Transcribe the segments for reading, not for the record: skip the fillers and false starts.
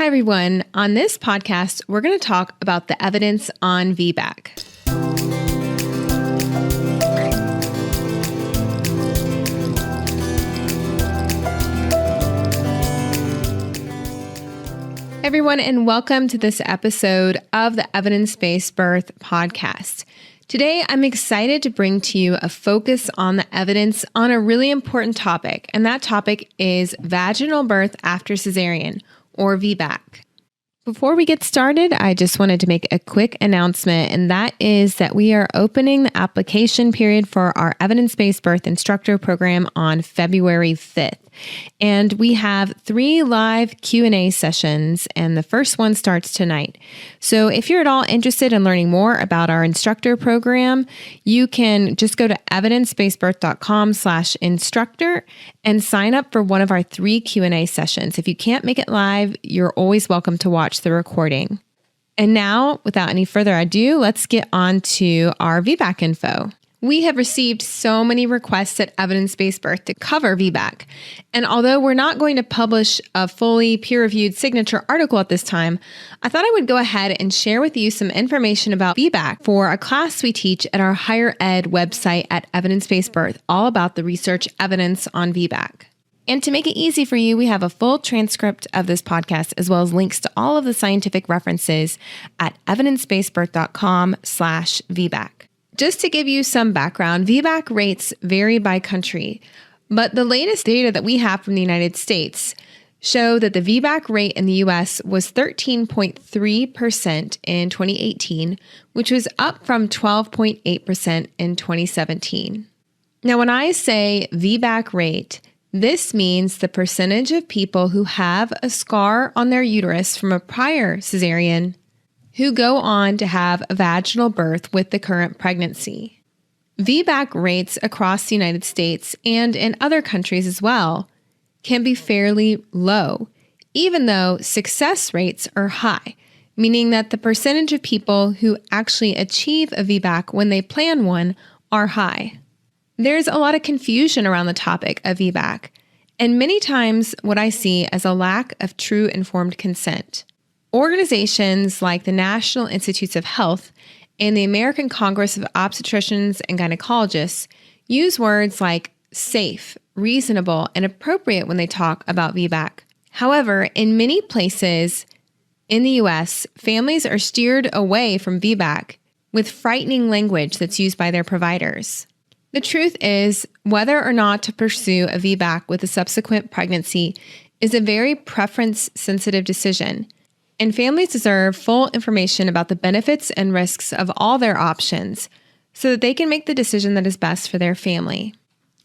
everyone. On this podcast, we're going to talk about the evidence on VBAC. Everyone, and welcome to this episode of the Evidence-Based Birth Podcast. Today, I'm excited to bring to you a focus on the evidence on a really important topic, and that topic is vaginal birth after cesarean, or VBAC. Before we get started, I just wanted to make a quick announcement, and that is that we are opening the application period for our Evidence-Based Birth Instructor Program on February 5th. And we have 3 live Q&A sessions, and the first one starts tonight. So if you're at all interested in learning more about our instructor program, you can just go to evidencebasedbirth.com/instructor and sign up for one of our 3 Q&A sessions. If you can't make it live, you're always welcome to watch the recording. And now, without any further ado, let's get on to our VBAC info. We have received so many requests at Evidence-Based Birth to cover VBAC. And although we're not going to publish a fully peer-reviewed signature article at this time, I thought I would go ahead and share with you some information about VBAC for a class we teach at our Higher Ed website at Evidence-Based Birth, all about the research evidence on VBAC. And to make it easy for you, we have a full transcript of this podcast, as well as links to all of the scientific references at evidencebasedbirth.com/VBAC. Just to give you some background, VBAC rates vary by country, but the latest data that we have from the United States show that the VBAC rate in the US was 13.3% in 2018, which was up from 12.8% in 2017. Now, when I say VBAC rate, this means the percentage of people who have a scar on their uterus from a prior cesarean who go on to have a vaginal birth with the current pregnancy. VBAC rates across the United States and in other countries as well can be fairly low, even though success rates are high, meaning that the percentage of people who actually achieve a VBAC when they plan one are high. There's a lot of confusion around the topic of VBAC, and many times what I see as a lack of true informed consent. Organizations like the National Institutes of Health and the American Congress of Obstetricians and Gynecologists use words like safe, reasonable, and appropriate when they talk about VBAC. However, in many places in the US, families are steered away from VBAC with frightening language that's used by their providers. The truth is, whether or not to pursue a VBAC with a subsequent pregnancy is a very preference-sensitive decision, and families deserve full information about the benefits and risks of all their options so that they can make the decision that is best for their family.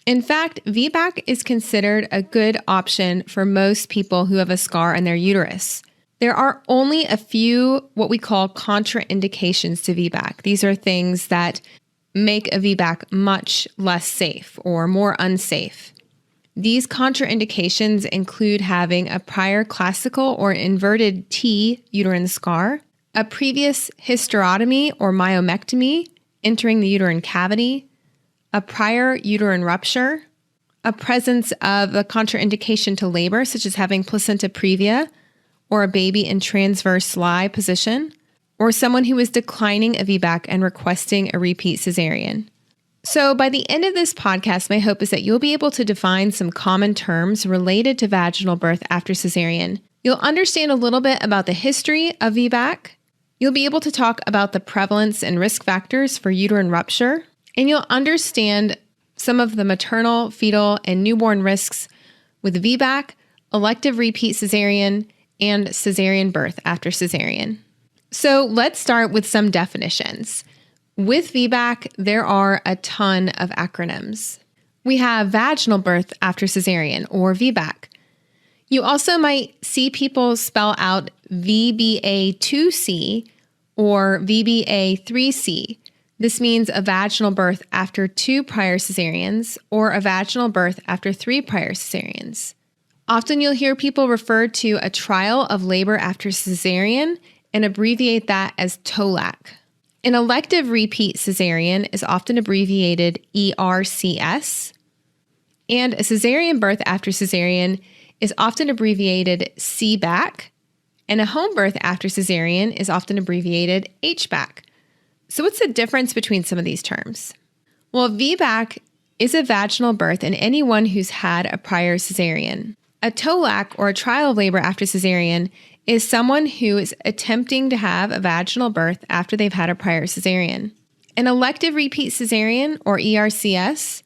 In fact, VBAC is considered a good option for most people who have a scar in their uterus. There are only a few what we call contraindications to VBAC. These are things that make a VBAC much less safe or more unsafe. These contraindications include having a prior classical or inverted T uterine scar, a previous hysterotomy or myomectomy entering the uterine cavity, a prior uterine rupture, a presence of a contraindication to labor, such as having placenta previa or a baby in transverse lie position, or someone who is declining a VBAC and requesting a repeat cesarean. So by the end of this podcast, my hope is that you'll be able to define some common terms related to vaginal birth after cesarean. You'll understand a little bit about the history of VBAC. You'll be able to talk about the prevalence and risk factors for uterine rupture. And you'll understand some of the maternal, fetal, and newborn risks with VBAC, elective repeat cesarean, and cesarean birth after cesarean. So let's start with some definitions. With VBAC, there are a ton of acronyms. We have vaginal birth after cesarean, or VBAC. You also might see people spell out VBA2C or VBA3C. This means a vaginal birth after 2 prior cesareans or a vaginal birth after 3 prior cesareans. Often you'll hear people refer to a trial of labor after cesarean and abbreviate that as TOLAC. An elective repeat cesarean is often abbreviated ERCS, and a cesarean birth after cesarean is often abbreviated CBAC, And a home birth after cesarean is often abbreviated HBAC. So what's the difference between some of these terms? Well, VBAC is a vaginal birth in anyone who's had a prior cesarean. A TOLAC, or a trial of labor after cesarean, is someone who is attempting to have a vaginal birth after they've had a prior cesarean. An elective repeat cesarean, or ERCS,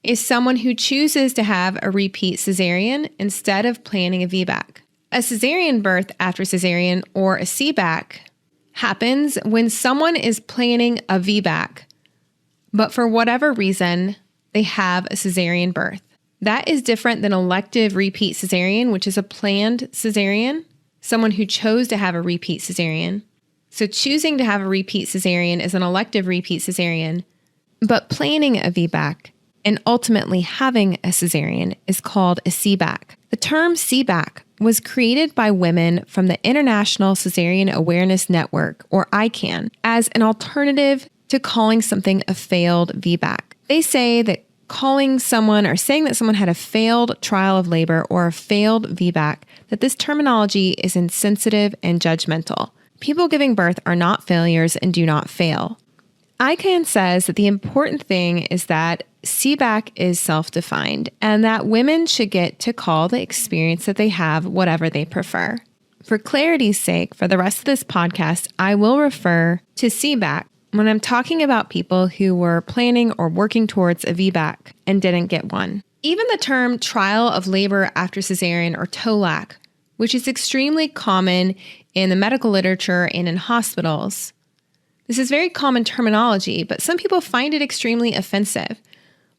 is someone who chooses to have a repeat cesarean instead of planning a VBAC. A cesarean birth after cesarean, or a CBAC, happens when someone is planning a VBAC, but for whatever reason, they have a cesarean birth. That is different than elective repeat cesarean, which is a planned cesarean, someone who chose to have a repeat cesarean. So choosing to have a repeat cesarean is an elective repeat cesarean, but planning a VBAC and ultimately having a cesarean is called a CBAC. The term CBAC was created by women from the International Cesarean Awareness Network, or ICAN, as an alternative to calling something a failed VBAC. They say that calling someone or saying that someone had a failed trial of labor or a failed VBAC, that this terminology is insensitive and judgmental. People giving birth are not failures and do not fail. ICAN says that the important thing is that CBAC is self-defined and that women should get to call the experience that they have whatever they prefer. For clarity's sake, for the rest of this podcast, I will refer to CBAC when I'm talking about people who were planning or working towards a VBAC and didn't get one. Even the term trial of labor after cesarean, or TOLAC, which is extremely common in the medical literature and in hospitals. This is very common terminology, but some people find it extremely offensive.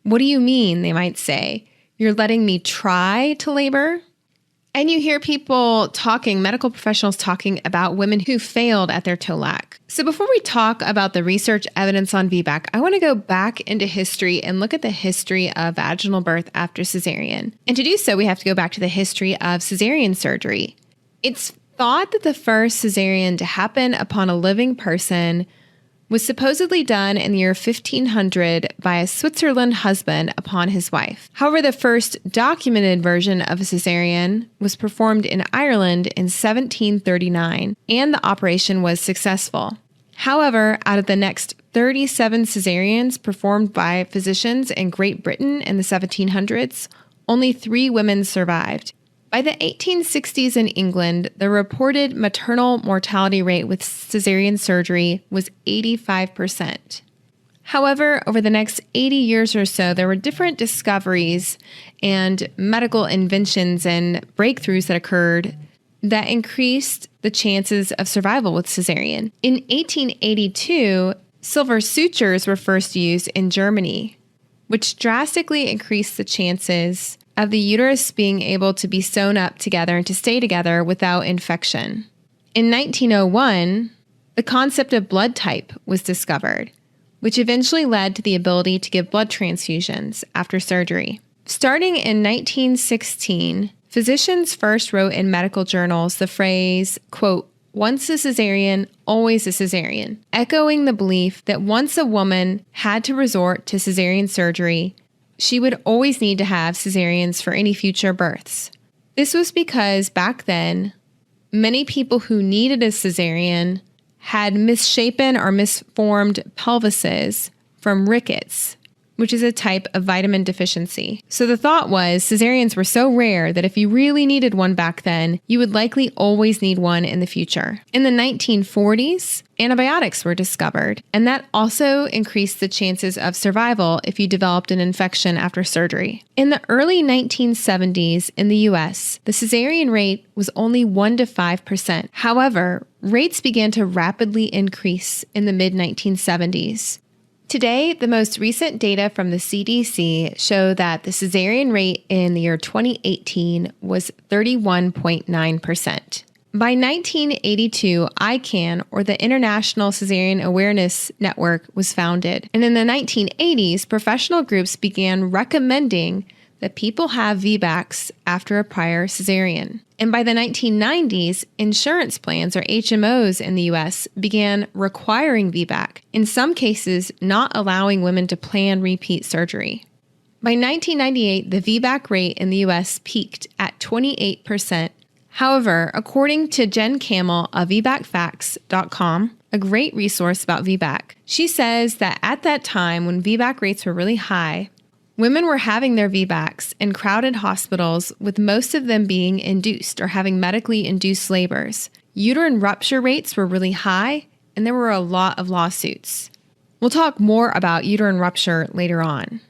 What do you mean, they might say? You're letting me try to labor? And you hear people talking, medical professionals talking about women who failed at their TOLAC. So before we talk about the research evidence on VBAC, I want to go back into history and look at the history of vaginal birth after cesarean. And to do so, we have to go back to the history of cesarean surgery. It's thought that the first cesarean to happen upon a living person was supposedly done in the year 1500 by a Switzerland husband upon his wife. However, the first documented version of a cesarean was performed in Ireland in 1739, and the operation was successful. However, out of the next 37 cesareans performed by physicians in Great Britain in the 1700s, only 3 women survived. By the 1860s in England, the reported maternal mortality rate with cesarean surgery was 85%. However, over the next 80 years or so, there were different discoveries and medical inventions and breakthroughs that occurred that increased the chances of survival with cesarean. In 1882, silver sutures were first used in Germany, which drastically increased the chances of the uterus being able to be sewn up together and to stay together without infection. In 1901, the concept of blood type was discovered, which eventually led to the ability to give blood transfusions after surgery. Starting in 1916, physicians first wrote in medical journals the phrase, quote, "Once a cesarean, always a cesarean," echoing the belief that once a woman had to resort to cesarean surgery, she would always need to have cesareans for any future births. This was because back then, many people who needed a cesarean had misshapen or misformed pelvises from rickets, which is a type of vitamin deficiency. So the thought was cesareans were so rare that if you really needed one back then, you would likely always need one in the future. In the 1940s, antibiotics were discovered, and that also increased the chances of survival if you developed an infection after surgery. In the early 1970s in the US, the cesarean rate was only 1 to 5%. However, rates began to rapidly increase in the mid-1970s. Today, the most recent data from the CDC show that the cesarean rate in the year 2018 was 31.9%. By 1982, ICAN, or the International Cesarean Awareness Network, was founded. And in the 1980s, professional groups began recommending that people have VBACs after a prior cesarean. And by the 1990s, insurance plans, or HMOs in the US, began requiring VBAC, in some cases not allowing women to plan repeat surgery. By 1998, the VBAC rate in the US peaked at 28%. However, according to Jen Camel of VBACfacts.com, a great resource about VBAC, she says that at that time when VBAC rates were really high, women were having their VBACs in crowded hospitals, with most of them being induced or having medically induced labors. Uterine rupture rates were really high, and there were a lot of lawsuits. We'll talk more about uterine rupture later on.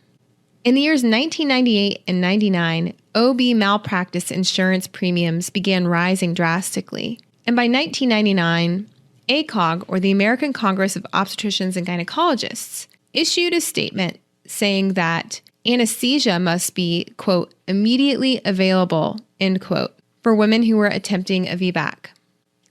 In the years 1998 and 99, OB malpractice insurance premiums began rising drastically. And by 1999, ACOG, or the American Congress of Obstetricians and Gynecologists, issued a statement saying that anesthesia must be, quote, immediately available, end quote, for women who were attempting a VBAC.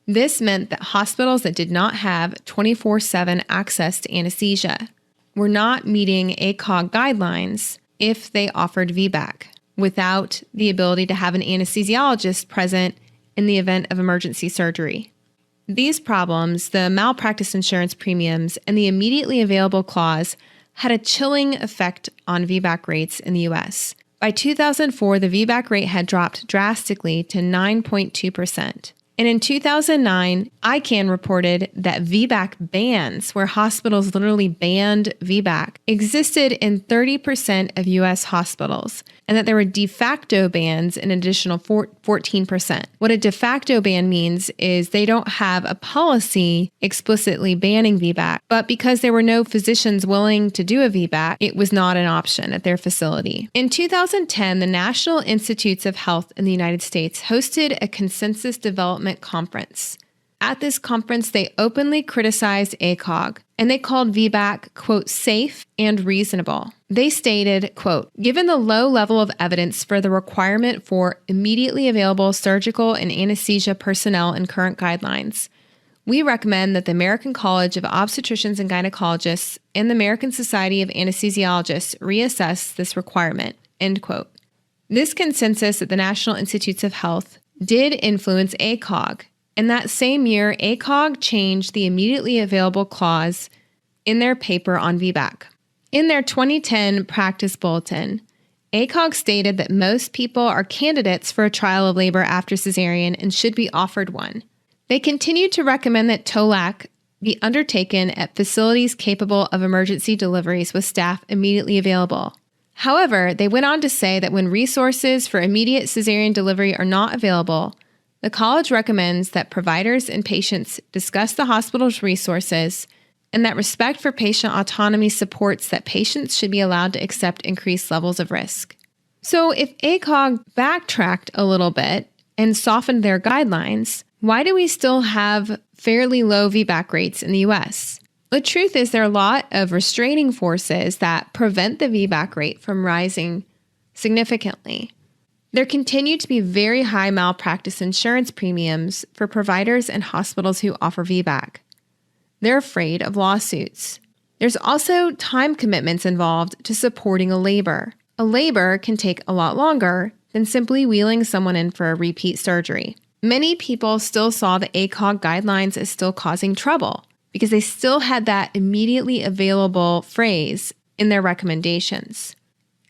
This meant that hospitals that did not have 24/7 access to anesthesia were not meeting ACOG guidelines if they offered VBAC without the ability to have an anesthesiologist present in the event of emergency surgery. These problems, the malpractice insurance premiums, and the immediately available clause had a chilling effect on VBAC rates in the U.S. By 2004, the VBAC rate had dropped drastically to 9.2%. And in 2009, ICANN reported that VBAC bans, where hospitals literally banned VBAC, existed in 30% of U.S. hospitals, and that there were de facto bans in an additional 14%. What a de facto ban means is they don't have a policy explicitly banning VBAC, but because there were no physicians willing to do a VBAC, it was not an option at their facility. In 2010, the National Institutes of Health in the United States hosted a consensus development conference. At this conference, they openly criticized ACOG, and they called VBAC, quote, safe and reasonable. They stated, quote, given the low level of evidence for the requirement for immediately available surgical and anesthesia personnel in current guidelines, we recommend that the American College of Obstetricians and Gynecologists and the American Society of Anesthesiologists reassess this requirement, end quote. This consensus at the National Institutes of Health did influence ACOG. In that same year, ACOG changed the immediately available clause in their paper on VBAC. In their 2010 practice bulletin, ACOG stated that most people are candidates for a trial of labor after cesarean and should be offered one. They continued to recommend that TOLAC be undertaken at facilities capable of emergency deliveries with staff immediately available. However, they went on to say that when resources for immediate cesarean delivery are not available, the college recommends that providers and patients discuss the hospital's resources and that respect for patient autonomy supports that patients should be allowed to accept increased levels of risk. So if ACOG backtracked a little bit and softened their guidelines, why do we still have fairly low VBAC rates in the U.S.? The truth is there are a lot of restraining forces that prevent the VBAC rate from rising significantly. There continue to be very high malpractice insurance premiums for providers and hospitals who offer VBAC. They're afraid of lawsuits. There's also time commitments involved to supporting a labor. A labor can take a lot longer than simply wheeling someone in for a repeat surgery. Many people still saw the ACOG guidelines as still causing trouble because they still had that immediately available phrase in their recommendations.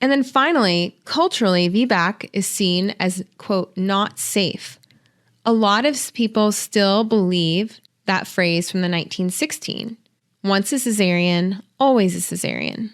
And then finally, culturally, VBAC is seen as, quote, not safe. A lot of people still believe that phrase from the 1916, once a cesarean, always a cesarean.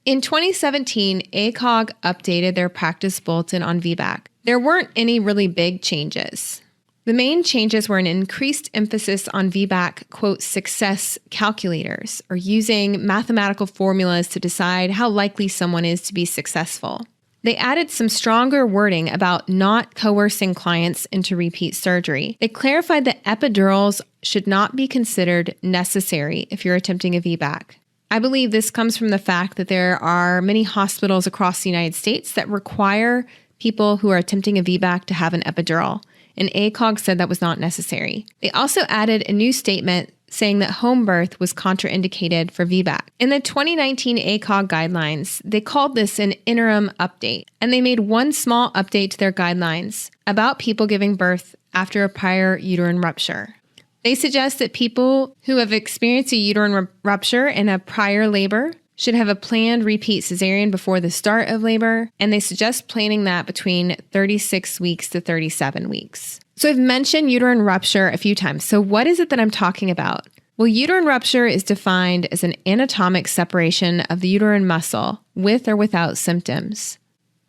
In 2017, ACOG updated their practice bulletin on VBAC. There weren't any really big changes. The main changes were an increased emphasis on VBAC, quote, success calculators, or using mathematical formulas to decide how likely someone is to be successful. They added some stronger wording about not coercing clients into repeat surgery. They clarified that epidurals should not be considered necessary if you're attempting a VBAC. I believe this comes from the fact that there are many hospitals across the United States that require people who are attempting a VBAC to have an epidural, and ACOG said that was not necessary. They also added a new statement saying that home birth was contraindicated for VBAC. In the 2019 ACOG guidelines, they called this an interim update, and they made one small update to their guidelines about people giving birth after a prior uterine rupture. They suggest that people who have experienced a uterine rupture in a prior labor should have a planned repeat cesarean before the start of labor, and they suggest planning that between 36 weeks to 37 weeks. So I've mentioned uterine rupture a few times. So what is it that I'm talking about? Well, uterine rupture is defined as an anatomic separation of the uterine muscle with or without symptoms.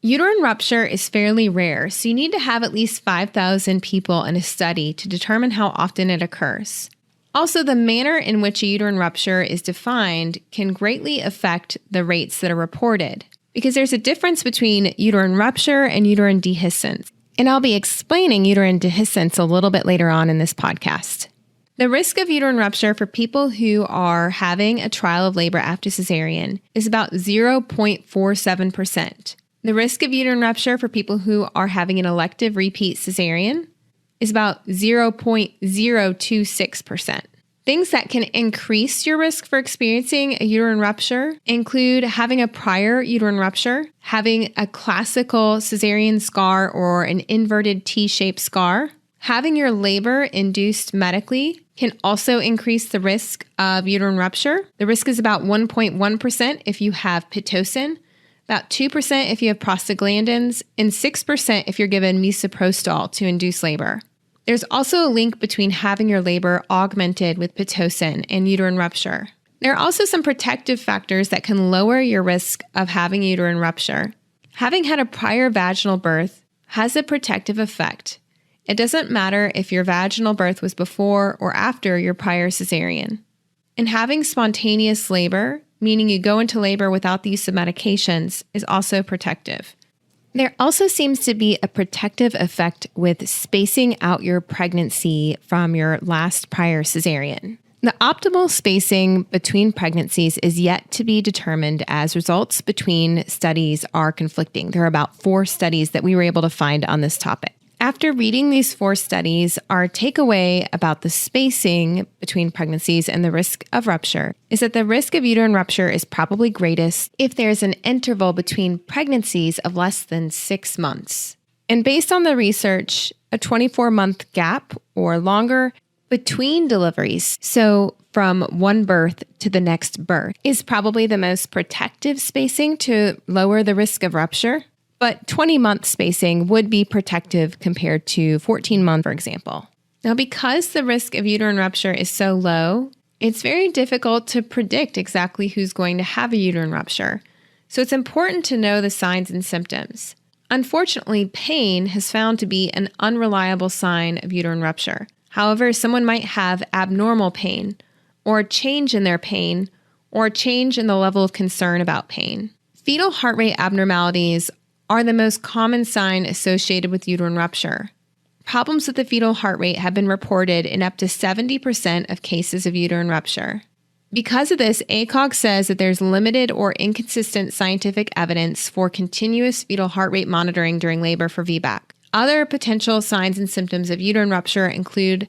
Uterine rupture is fairly rare, so you need to have at least 5,000 people in a study to determine how often it occurs. Also, the manner in which a uterine rupture is defined can greatly affect the rates that are reported, because there's a difference between uterine rupture and uterine dehiscence. And I'll be explaining uterine dehiscence a little bit later on in this podcast. The risk of uterine rupture for people who are having a trial of labor after cesarean is about 0.47%. The risk of uterine rupture for people who are having an elective repeat cesarean is about 0.026%. Things that can increase your risk for experiencing a uterine rupture include having a prior uterine rupture, having a classical cesarean scar or an inverted T-shaped scar. Having your labor induced medically can also increase the risk of uterine rupture. The risk is about 1.1% if you have Pitocin, about 2% if you have prostaglandins, and 6% if you're given misoprostol to induce labor. There's also a link between having your labor augmented with Pitocin and uterine rupture. There are also some protective factors that can lower your risk of having uterine rupture. Having had a prior vaginal birth has a protective effect. It doesn't matter if your vaginal birth was before or after your prior cesarean. And having spontaneous labor, meaning you go into labor without the use of medications, is also protective. There also seems to be a protective effect with spacing out your pregnancy from your last prior cesarean. The optimal spacing between pregnancies is yet to be determined as results between studies are conflicting. There are about 4 studies that we were able to find on this topic. After reading these 4 studies, our takeaway about the spacing between pregnancies and the risk of rupture is that the risk of uterine rupture is probably greatest if there's an interval between pregnancies of less than 6 months. And based on the research, a 24-month gap or longer between deliveries, so from one birth to the next birth, is probably the most protective spacing to lower the risk of rupture. But 20-month spacing would be protective compared to 14 months, for example. Now, because the risk of uterine rupture is so low, it's very difficult to predict exactly who's going to have a uterine rupture. So it's important to know the signs and symptoms. Unfortunately, pain has found to be an unreliable sign of uterine rupture. However, someone might have abnormal pain, or a change in their pain, or a change in the level of concern about pain. Fetal heart rate abnormalities are the most common sign associated with uterine rupture. Problems with the fetal heart rate have been reported in up to 70% of cases of uterine rupture. Because of this, ACOG says that there's limited or inconsistent scientific evidence for continuous fetal heart rate monitoring during labor for VBAC. Other potential signs and symptoms of uterine rupture include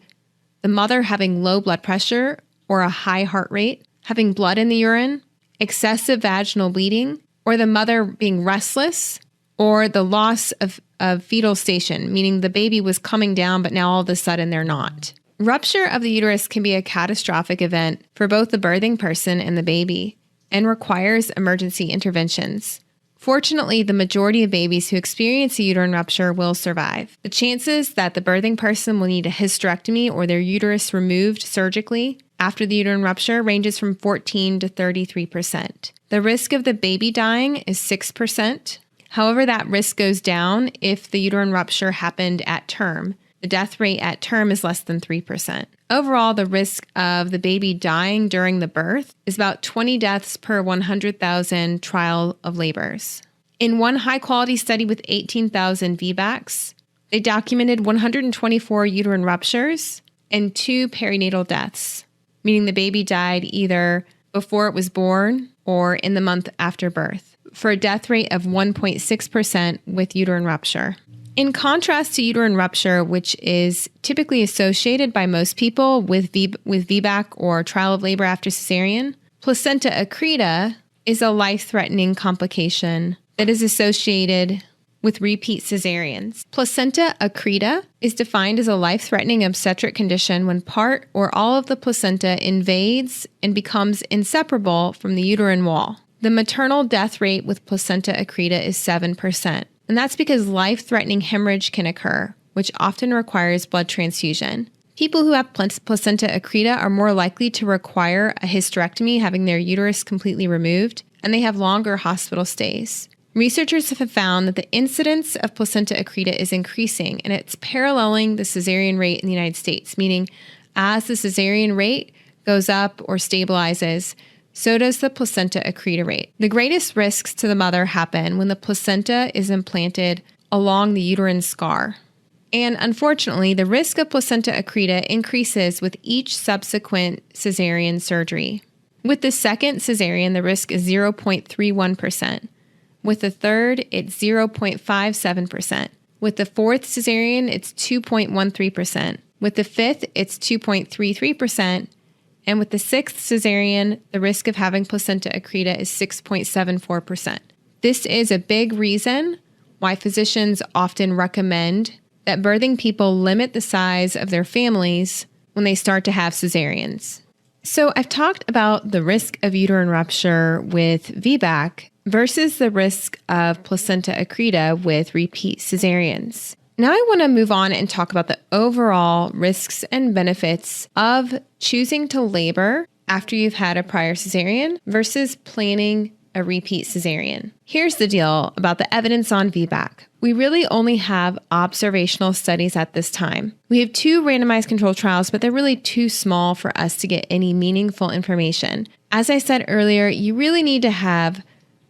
the mother having low blood pressure or a high heart rate, having blood in the urine, excessive vaginal bleeding, or the mother being restless, or the loss of fetal station, meaning the baby was coming down, but now all of a sudden they're not. Rupture of the uterus can be a catastrophic event for both the birthing person and the baby and requires emergency interventions. Fortunately, the majority of babies who experience a uterine rupture will survive. The chances that the birthing person will need a hysterectomy or their uterus removed surgically after the uterine rupture ranges from 14 to 33%. The risk of the baby dying is 6%. However, that risk goes down if the uterine rupture happened at term. The death rate at term is less than 3%. Overall, the risk of the baby dying during the birth is about 20 deaths per 100,000 trial of labors. In one high-quality study with 18,000 VBACs, they documented 124 uterine ruptures and 2 perinatal deaths, meaning the baby died either before it was born or in the month after birth, for a death rate of 1.6% with uterine rupture. In contrast to uterine rupture, which is typically associated by most people with VBAC or trial of labor after cesarean, placenta accreta is a life-threatening complication that is associated with repeat cesareans. Placenta accreta is defined as a life-threatening obstetric condition when part or all of the placenta invades and becomes inseparable from the uterine wall. The maternal death rate with placenta accreta is 7%, and that's because life-threatening hemorrhage can occur, which often requires blood transfusion. People who have placenta accreta are more likely to require a hysterectomy, having their uterus completely removed, and they have longer hospital stays. Researchers have found that the incidence of placenta accreta is increasing, and it's paralleling the cesarean rate in the United States, meaning as the cesarean rate goes up or stabilizes, so does the placenta accreta rate. The greatest risks to the mother happen when the placenta is implanted along the uterine scar. And unfortunately, the risk of placenta accreta increases with each subsequent cesarean surgery. With the second cesarean, the risk is 0.31%. With the third, it's 0.57%. With the fourth cesarean, it's 2.13%. With the fifth, it's 2.33%. And with the sixth cesarean, the risk of having placenta accreta is 6.74%. This is a big reason why physicians often recommend that birthing people limit the size of their families when they start to have cesareans. So I've talked about the risk of uterine rupture with VBAC versus the risk of placenta accreta with repeat cesareans. Now I want to move on and talk about the overall risks and benefits of choosing to labor after you've had a prior cesarean versus planning a repeat cesarean. Here's the deal about the evidence on VBAC. We really only have observational studies at this time. We have 2 randomized controlled trials, but they're really too small for us to get any meaningful information. As I said earlier, you really need to have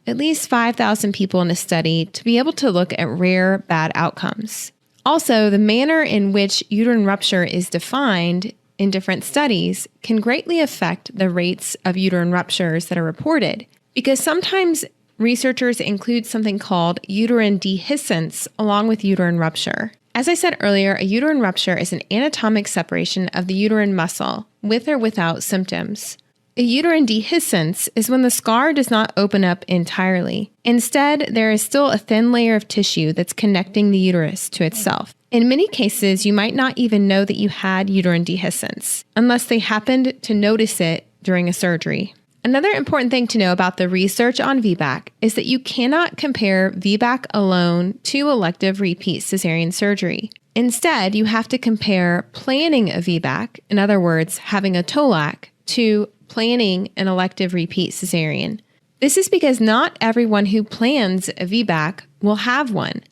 at least 5,000 people in a study to be able to look at rare bad outcomes. Also, the manner in which uterine rupture is defined in different studies can greatly affect the rates of uterine ruptures that are reported, because sometimes researchers include something called uterine dehiscence along with uterine rupture. As I said earlier, a uterine rupture is an anatomic separation of the uterine muscle, with or without symptoms. A uterine dehiscence is when the scar does not open up entirely. Instead, there is still a thin layer of tissue that's connecting the uterus to itself. In many cases, you might not even know that you had uterine dehiscence, unless they happened to notice it during a surgery. Another important thing to know about the research on VBAC is that you cannot compare VBAC alone to elective repeat cesarean surgery. Instead, you have to compare planning a VBAC, in other words, having a TOLAC, to planning an elective repeat cesarean. This is because not everyone who plans a VBAC will have one.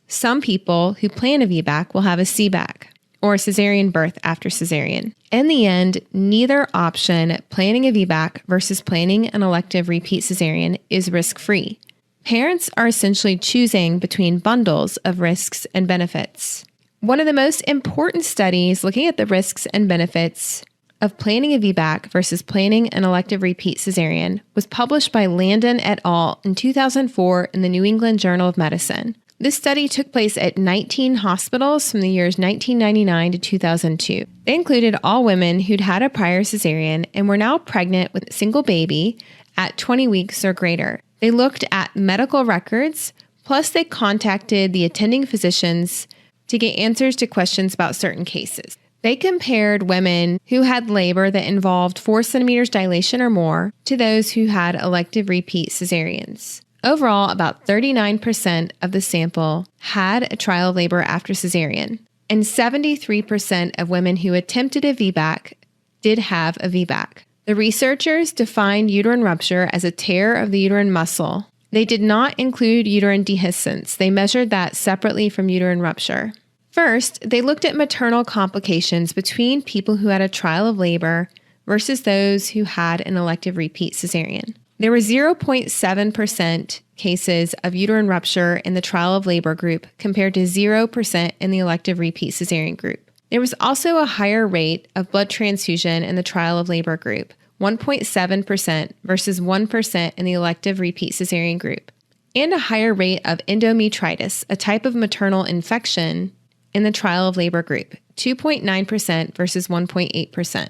Some people who plan a VBAC will have a CBAC, or cesarean birth after cesarean. In the end, neither option, planning a VBAC versus planning an elective repeat cesarean, is risk-free. Parents are essentially choosing between bundles of risks and benefits. One of the most important studies looking at the risks and benefits of planning a VBAC versus planning an elective repeat cesarean was published by Landon et al. In 2004 in the New England Journal of Medicine. This study took place at 19 hospitals from the years 1999 to 2002. They included all women who'd had a prior cesarean and were now pregnant with a single baby at 20 weeks or greater. They looked at medical records, plus they contacted the attending physicians to get answers to questions about certain cases. They compared women who had labor that involved 4 centimeters dilation or more to those who had elective repeat cesareans. Overall, about 39% of the sample had a trial of labor after cesarean, and 73% of women who attempted a VBAC did have a VBAC. The researchers defined uterine rupture as a tear of the uterine muscle. They did not include uterine dehiscence. They measured that separately from uterine rupture. First, they looked at maternal complications between people who had a trial of labor versus those who had an elective repeat cesarean. There were 0.7% cases of uterine rupture in the trial of labor group compared to 0% in the elective repeat cesarean group. There was also a higher rate of blood transfusion in the trial of labor group, 1.7% versus 1% in the elective repeat cesarean group, and a higher rate of endometritis, a type of maternal infection, in the trial of labor group, 2.9% versus 1.8%.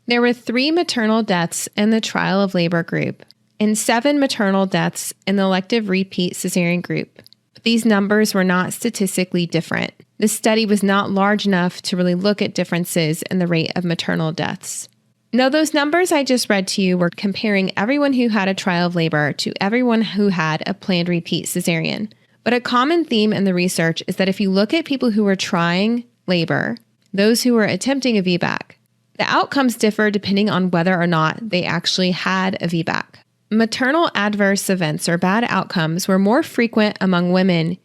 There were 3 maternal deaths in the trial of labor group, and 7 maternal deaths in the elective repeat cesarean group. But these numbers were not statistically different. The study was not large enough to really look at differences in the rate of maternal deaths. Now, those numbers I just read to you were comparing everyone who had a trial of labor to everyone who had a planned repeat cesarean. But a common theme in the research is that if you look at people who were trying labor, those who were attempting a VBAC, the outcomes differ depending on whether or not they actually had a VBAC. Maternal adverse events or bad outcomes were more frequent among women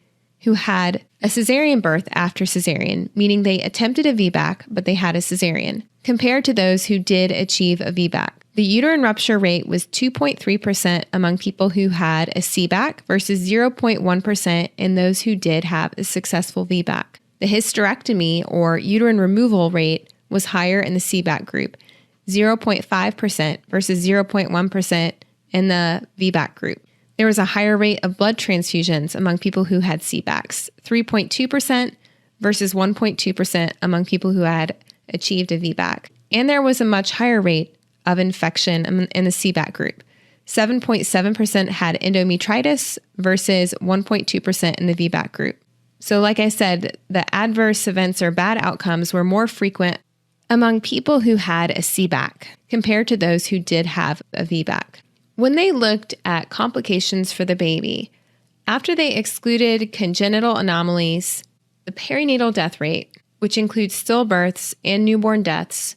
who had a cesarean birth after cesarean, meaning they attempted a VBAC, but they had a cesarean, compared to those who did achieve a VBAC. The uterine rupture rate was 2.3% among people who had a CBAC versus 0.1% in those who did have a successful VBAC. The hysterectomy or uterine removal rate was higher in the CBAC group, 0.5% versus 0.1% in the VBAC group. There was a higher rate of blood transfusions among people who had CBACs, 3.2% versus 1.2% among people who had achieved a VBAC. And there was a much higher rate of infection in the CBAC group. 7.7% had endometritis versus 1.2% in the VBAC group. So like I said, the adverse events or bad outcomes were more frequent among people who had a CBAC compared to those who did have a VBAC. When they looked at complications for the baby, after they excluded congenital anomalies, the perinatal death rate, which includes stillbirths and newborn deaths,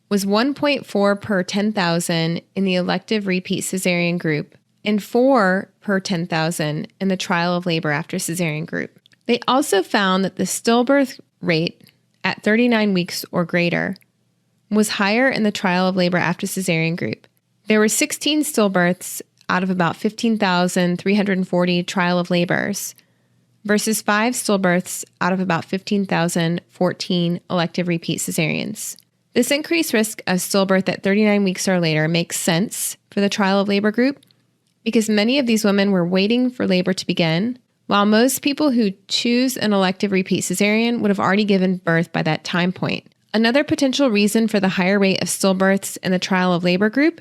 was 1.4 per 10,000 in the elective repeat cesarean group and 4 per 10,000 in the trial of labor after cesarean group. They also found that the stillbirth rate at 39 weeks or greater was higher in the trial of labor after cesarean group. There were 16 stillbirths out of about 15,340 trial of labors versus 5 stillbirths out of about 15,014 elective repeat cesareans. This increased risk of stillbirth at 39 weeks or later makes sense for the trial of labor group because many of these women were waiting for labor to begin, while most people who choose an elective repeat cesarean would have already given birth by that time point. Another potential reason for the higher rate of stillbirths in the trial of labor group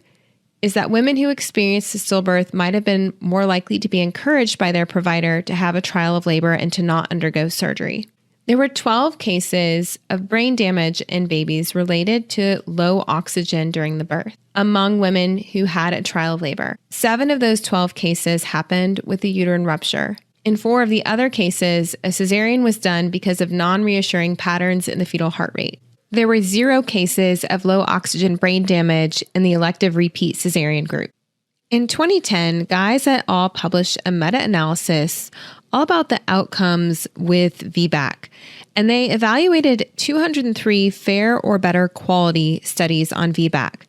is that women who experienced a stillbirth might have been more likely to be encouraged by their provider to have a trial of labor and to not undergo surgery. There were 12 cases of brain damage in babies related to low oxygen during the birth among women who had a trial of labor. 7 of those 12 cases happened with a uterine rupture. In 4 of the other cases, a cesarean was done because of non-reassuring patterns in the fetal heart rate. There were 0 cases of low oxygen brain damage in the elective repeat cesarean group. In 2010, Goyet et al. Published a meta-analysis all about the outcomes with VBAC, and they evaluated 203 fair or better quality studies on VBAC.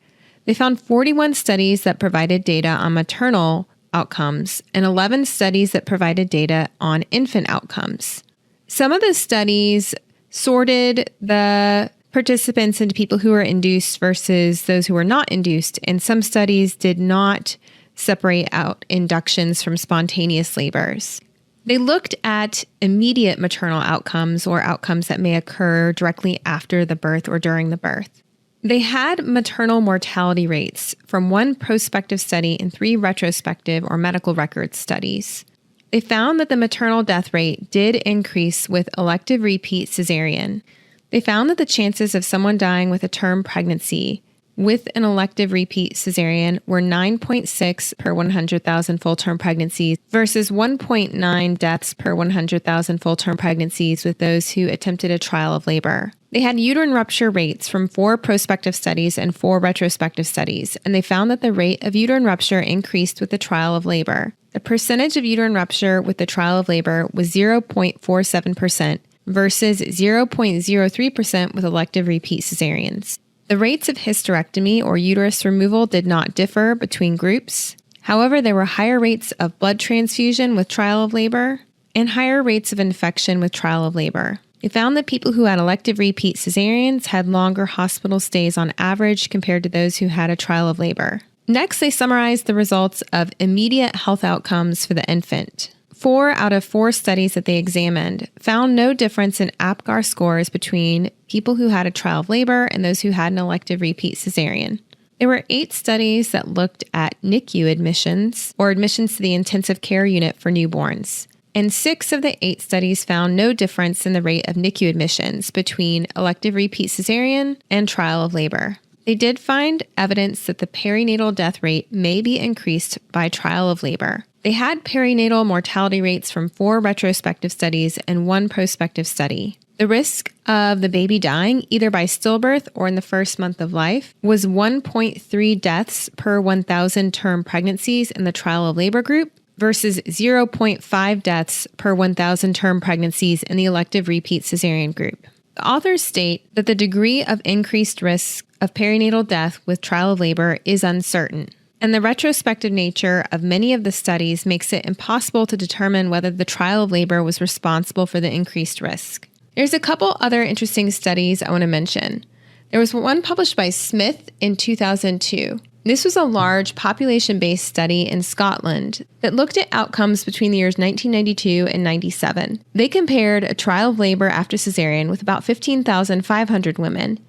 They found 41 studies that provided data on maternal outcomes and 11 studies that provided data on infant outcomes. Some of the studies sorted the participants into people who were induced versus those who were not induced, and some studies did not separate out inductions from spontaneous labors. They looked at immediate maternal outcomes or outcomes that may occur directly after the birth or during the birth. They had maternal mortality rates from 1 prospective study and 3 retrospective or medical records studies. They found that the maternal death rate did increase with elective repeat cesarean. They found that the chances of someone dying with a term pregnancy with an elective repeat cesarean were 9.6 per 100,000 full-term pregnancies versus 1.9 deaths per 100,000 full-term pregnancies with those who attempted a trial of labor. They had uterine rupture rates from 4 prospective studies and 4 retrospective studies, and they found that the rate of uterine rupture increased with the trial of labor. The percentage of uterine rupture with the trial of labor was 0.47% versus 0.03% with elective repeat cesareans. The rates of hysterectomy or uterus removal did not differ between groups. However, there were higher rates of blood transfusion with trial of labor and higher rates of infection with trial of labor. They found that people who had elective repeat cesareans had longer hospital stays on average compared to those who had a trial of labor. Next, they summarized the results of immediate health outcomes for the infant. 4 out of 4 studies that they examined found no difference in APGAR scores between people who had a trial of labor and those who had an elective repeat cesarean. There were 8 studies that looked at NICU admissions or admissions to the intensive care unit for newborns. And 6 of the 8 studies found no difference in the rate of NICU admissions between elective repeat cesarean and trial of labor. they did find evidence that the perinatal death rate may be increased by trial of labor. They had perinatal mortality rates from 4 retrospective studies and 1 prospective study. The risk of the baby dying, either by stillbirth or in the first month of life, was 1.3 deaths per 1,000 term pregnancies in the trial of labor group versus 0.5 deaths per 1,000 term pregnancies in the elective repeat cesarean group. The authors state that the degree of increased risk of perinatal death with trial of labor is uncertain, and the retrospective nature of many of the studies makes it impossible to determine whether the trial of labor was responsible for the increased risk. There's a couple other interesting studies I want to mention. There was one published by Smith in 2002. This was a large population-based study in Scotland that looked at outcomes between the years 1992 and 97. They compared a trial of labor after cesarean with about 15,500 women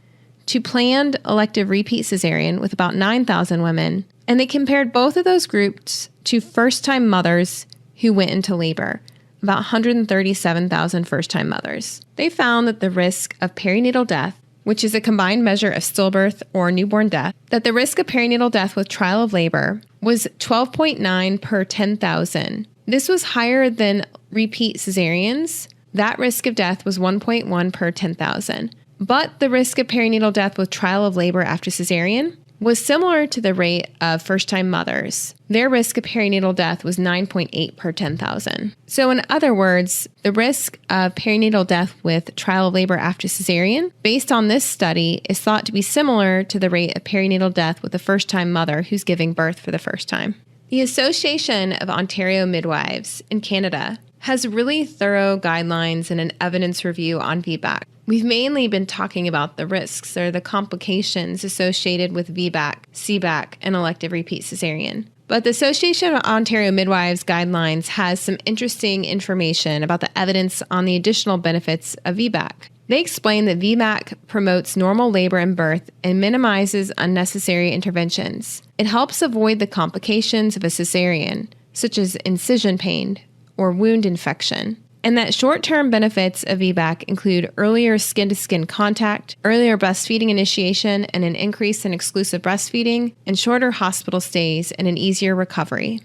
to planned elective repeat cesarean with about 9,000 women, and they compared both of those groups to first-time mothers who went into labor, about 137,000 first-time mothers. They found that the risk of perinatal death, which is a combined measure of stillbirth or newborn death, that the risk of perinatal death with trial of labor was 12.9 per 10,000. This was higher than repeat cesareans. That risk of death was 1.1 per 10,000. But the risk of perinatal death with trial of labor after cesarean was similar to the rate of first-time mothers. Their risk of perinatal death was 9.8 per 10,000. So in other words, the risk of perinatal death with trial of labor after cesarean, based on this study, is thought to be similar to the rate of perinatal death with a first-time mother who's giving birth for the first time. The Association of Ontario Midwives in Canada has really thorough guidelines and an evidence review on VBAC. We've mainly been talking about the risks or the complications associated with VBAC, CBAC, and elective repeat cesarean. But the Association of Ontario Midwives guidelines has some interesting information about the evidence on the additional benefits of VBAC. They explain that VBAC promotes normal labor and birth and minimizes unnecessary interventions. It helps avoid the complications of a cesarean, such as incision pain or wound infection. And that short-term benefits of VBAC include earlier skin-to-skin contact, earlier breastfeeding initiation, and an increase in exclusive breastfeeding, and shorter hospital stays and an easier recovery.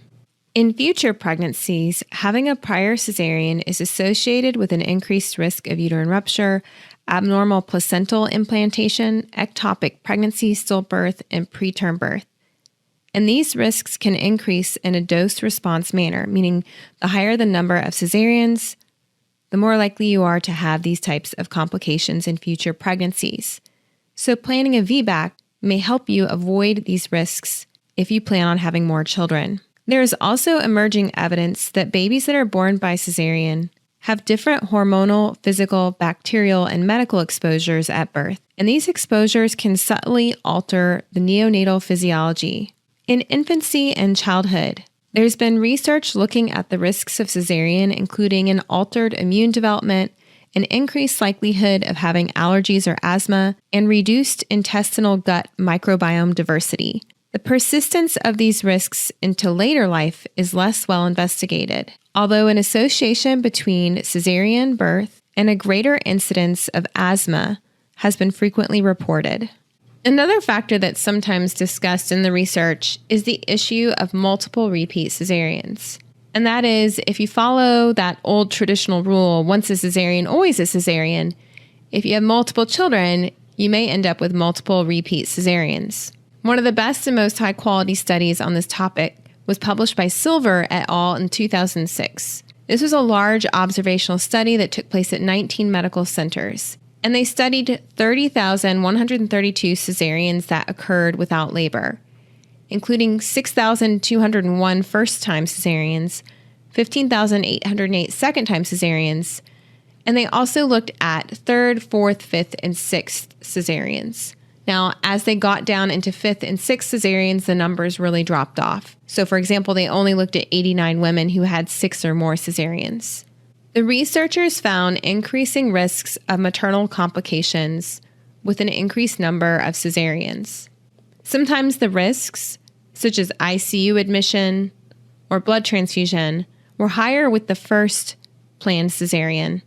In future pregnancies, having a prior cesarean is associated with an increased risk of uterine rupture, abnormal placental implantation, ectopic pregnancy, stillbirth, and preterm birth. And these risks can increase in a dose-response manner, meaning the higher the number of cesareans, the more likely you are to have these types of complications in future pregnancies. So planning a VBAC may help you avoid these risks if you plan on having more children. There is also emerging evidence that babies that are born by cesarean have different hormonal, physical, bacterial, and medical exposures at birth, and these exposures can subtly alter the neonatal physiology. In infancy and childhood, there's been research looking at the risks of cesarean, including an altered immune development, an increased likelihood of having allergies or asthma, and reduced intestinal gut microbiome diversity. The persistence of these risks into later life is less well investigated, although an association between cesarean birth and a greater incidence of asthma has been frequently reported. Another factor that's sometimes discussed in the research is the issue of multiple repeat cesareans. And that is, if you follow that old traditional rule, once a cesarean, always a cesarean, if you have multiple children, you may end up with multiple repeat cesareans. One of the best and most high-quality studies on this topic was published by Silver et al. In 2006. This was a large observational study that took place at 19 medical centers. And they studied 30,132 cesareans that occurred without labor, including 6,201 first-time cesareans, 15,808 second-time cesareans, and they also looked at third, fourth, fifth, and sixth cesareans. Now, as they got down into fifth and sixth cesareans, the numbers really dropped off. So, for example, they only looked at 89 women who had 6 or more cesareans. The researchers found increasing risks of maternal complications with an increased number of cesareans. Sometimes the risks, such as ICU admission or blood transfusion, were higher with the first planned cesarean,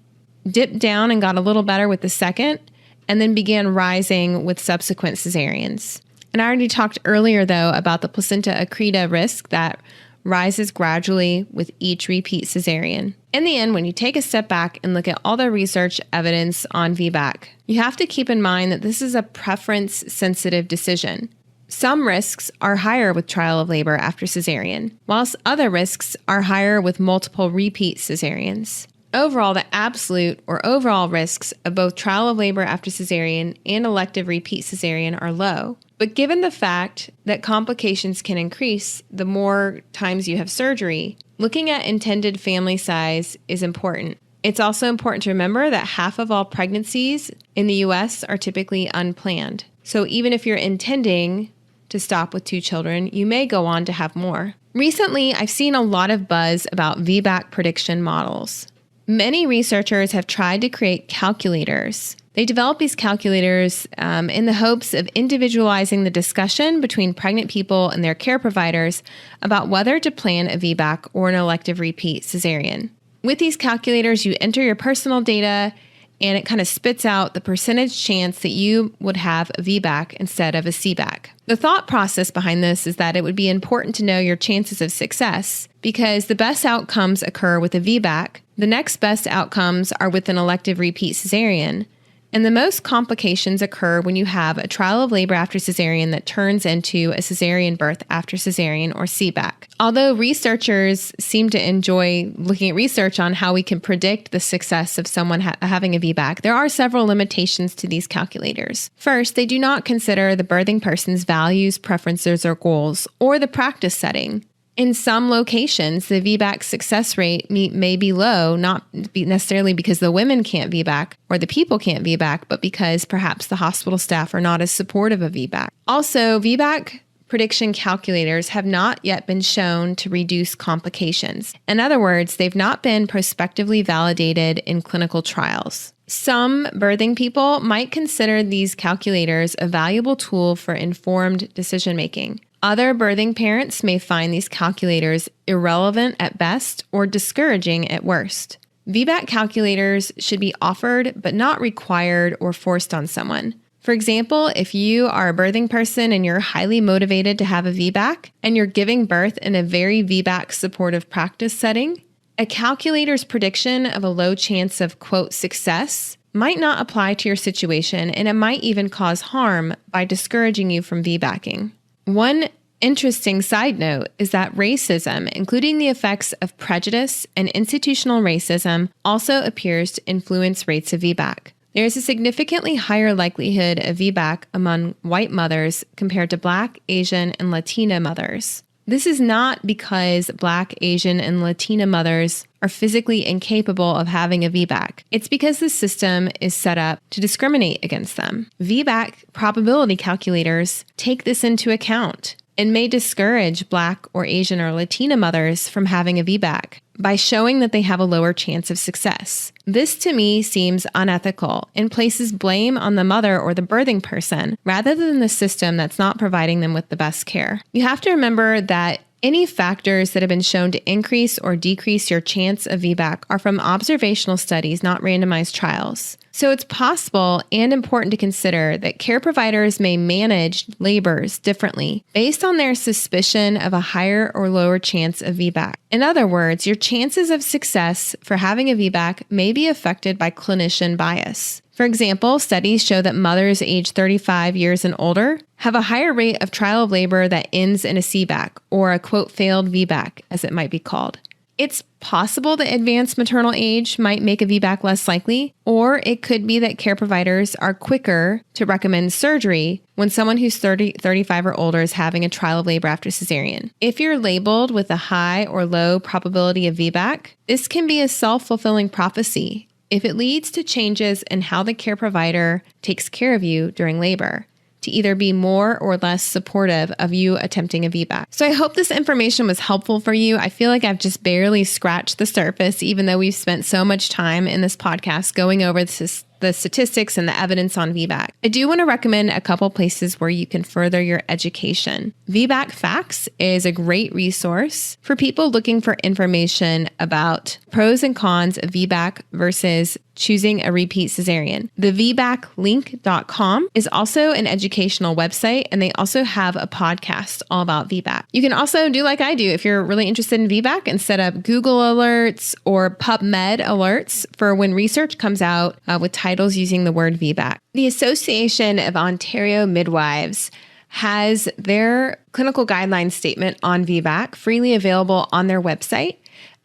dipped down and got a little better with the second, and then began rising with subsequent cesareans. And I already talked earlier, though, about the placenta accreta risk that rises gradually with each repeat cesarean. In the end, when you take a step back and look at all the research evidence on VBAC, you have to keep in mind that this is a preference-sensitive decision. Some risks are higher with trial of labor after cesarean, whilst other risks are higher with multiple repeat cesareans. Overall, the absolute or overall risks of both trial of labor after cesarean and elective repeat cesarean are low. But given the fact that complications can increase the more times you have surgery, looking at intended family size is important. It's also important to remember that half of all pregnancies in the US are typically unplanned. So even if you're intending to stop with 2 children, you may go on to have more. Recently, I've seen a lot of buzz about VBAC prediction models. Many researchers have tried to create calculators. They develop these calculators in the hopes of individualizing the discussion between pregnant people and their care providers about whether to plan a VBAC or an elective repeat cesarean. With these calculators, you enter your personal data, and it kind of spits out the percentage chance that you would have a VBAC instead of a CBAC. The thought process behind this is that it would be important to know your chances of success because the best outcomes occur with a VBAC, the next best outcomes are with an elective repeat cesarean, and the most complications occur when you have a trial of labor after cesarean that turns into a cesarean birth after cesarean or CBAC. Although researchers seem to enjoy looking at research on how we can predict the success of someone having a VBAC, there are several limitations to these calculators. First, they do not consider the birthing person's values, preferences, or goals, or the practice setting. In some locations, the VBAC success rate may be low, not necessarily because the women can't VBAC or the people can't VBAC, but because perhaps the hospital staff are not as supportive of VBAC. Also, VBAC prediction calculators have not yet been shown to reduce complications. In other words, they've not been prospectively validated in clinical trials. Some birthing people might consider these calculators a valuable tool for informed decision-making. Other birthing parents may find these calculators irrelevant at best or discouraging at worst. VBAC calculators should be offered but not required or forced on someone. For example, if you are a birthing person and you're highly motivated to have a VBAC and you're giving birth in a very VBAC supportive practice setting, a calculator's prediction of a low chance of, quote, success might not apply to your situation, and it might even cause harm by discouraging you from VBACing. One interesting side note is that racism, including the effects of prejudice and institutional racism, also appears to influence rates of VBAC. There is a significantly higher likelihood of VBAC among white mothers compared to Black, Asian, and Latina mothers. This is not because Black, Asian, and Latina mothers are physically incapable of having a VBAC. It's because the system is set up to discriminate against them. VBAC probability calculators take this into account and may discourage Black or Asian or Latina mothers from having a VBAC by showing that they have a lower chance of success. This to me seems unethical and places blame on the mother or the birthing person rather than the system that's not providing them with the best care. You have to remember that any factors that have been shown to increase or decrease your chance of VBAC are from observational studies, not randomized trials. So it's possible and important to consider that care providers may manage labors differently based on their suspicion of a higher or lower chance of VBAC. In other words, your chances of success for having a VBAC may be affected by clinician bias. For example, studies show that mothers aged 35 years and older have a higher rate of trial of labor that ends in a CBAC, or a quote failed VBAC, as it might be called. It's possible that advanced maternal age might make a VBAC less likely, or it could be that care providers are quicker to recommend surgery when someone who's 35 or older is having a trial of labor after cesarean. If you're labeled with a high or low probability of VBAC, this can be a self-fulfilling prophecy if it leads to changes in how the care provider takes care of you during labor, to either be more or less supportive of you attempting a VBAC. So I hope this information was helpful for you. I feel like I've just barely scratched the surface, even though we've spent so much time in this podcast going over the statistics and the evidence on VBAC. I do want to recommend a couple places where you can further your education. VBAC Facts is a great resource for people looking for information about pros and cons of VBAC versus choosing a repeat cesarean. The VBAClink.com is also an educational website, and they also have a podcast all about VBAC. You can also do like I do if you're really interested in VBAC and set up Google alerts or PubMed alerts for when research comes out with titles using the word VBAC. The Association of Ontario Midwives has their clinical guidelines statement on VBAC freely available on their website,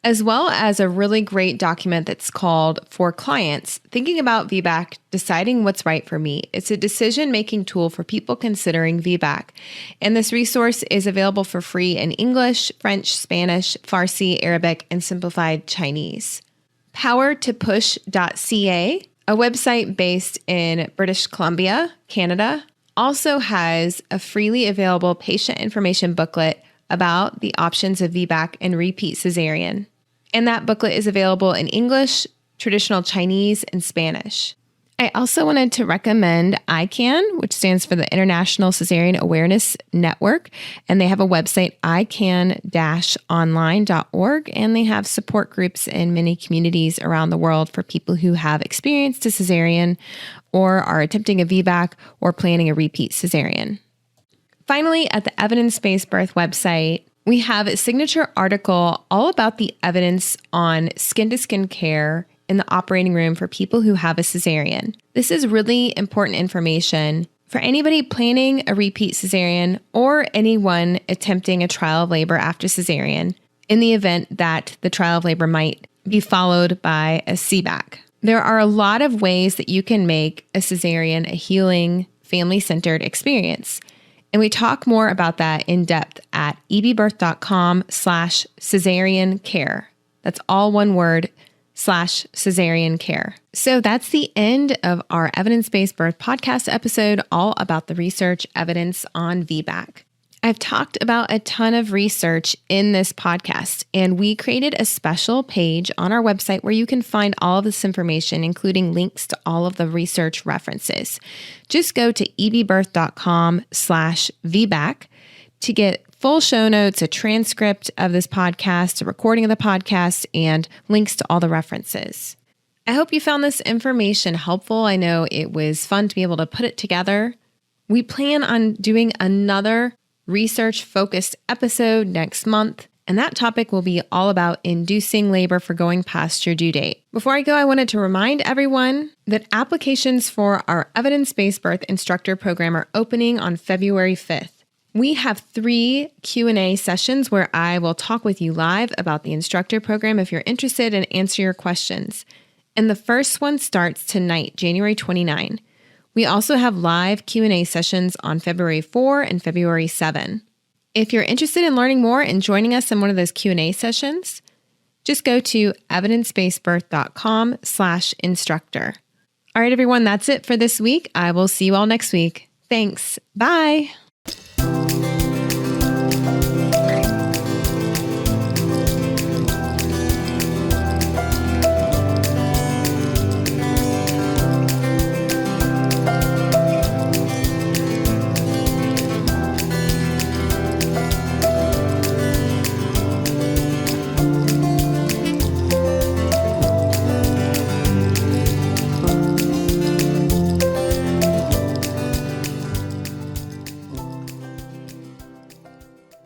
as well as a really great document that's called For Clients, Thinking About VBAC, Deciding What's Right for Me. It's a decision-making tool for people considering VBAC. And this resource is available for free in English, French, Spanish, Farsi, Arabic, and simplified Chinese. Powertopush.ca, a website based in British Columbia, Canada, also has a freely available patient information booklet about the options of VBAC and repeat cesarean. And that booklet is available in English, traditional Chinese, and Spanish. I also wanted to recommend ICAN, which stands for the International Cesarean Awareness Network, and they have a website, ican-online.org, and they have support groups in many communities around the world for people who have experienced a cesarean or are attempting a VBAC or planning a repeat cesarean. Finally, at the Evidence-Based Birth website, we have a signature article all about the evidence on skin-to-skin care in the operating room for people who have a cesarean. This is really important information for anybody planning a repeat cesarean or anyone attempting a trial of labor after cesarean in the event that the trial of labor might be followed by a CBAC. There are a lot of ways that you can make a cesarean a healing, family-centered experience. And we talk more about that in depth at ebbirth.com/cesarean care. That's all one word, /cesarean care. So that's the end of our evidence-based birth podcast episode, all about the research evidence on VBAC. I've talked about a ton of research in this podcast, and we created a special page on our website where you can find all of this information, including links to all of the research references. Just go to ebbirth.com/VBAC to get full show notes, a transcript of this podcast, a recording of the podcast, and links to all the references. I hope you found this information helpful. I know it was fun to be able to put it together. We plan on doing another research-focused episode next month, and that topic will be all about inducing labor for going past your due date. Before I go, I wanted to remind everyone that applications for our evidence-based birth instructor program are opening on February 5th. We have 3 Q&A sessions where I will talk with you live about the instructor program if you're interested and answer your questions. And the first one starts tonight, January 29. We also have live Q&A sessions on February 4 and February 7. If you're interested in learning more and joining us in one of those Q&A sessions, just go to evidencebasebirth.com/instructor. All right, everyone, that's it for this week. I will see you all next week. Thanks. Bye.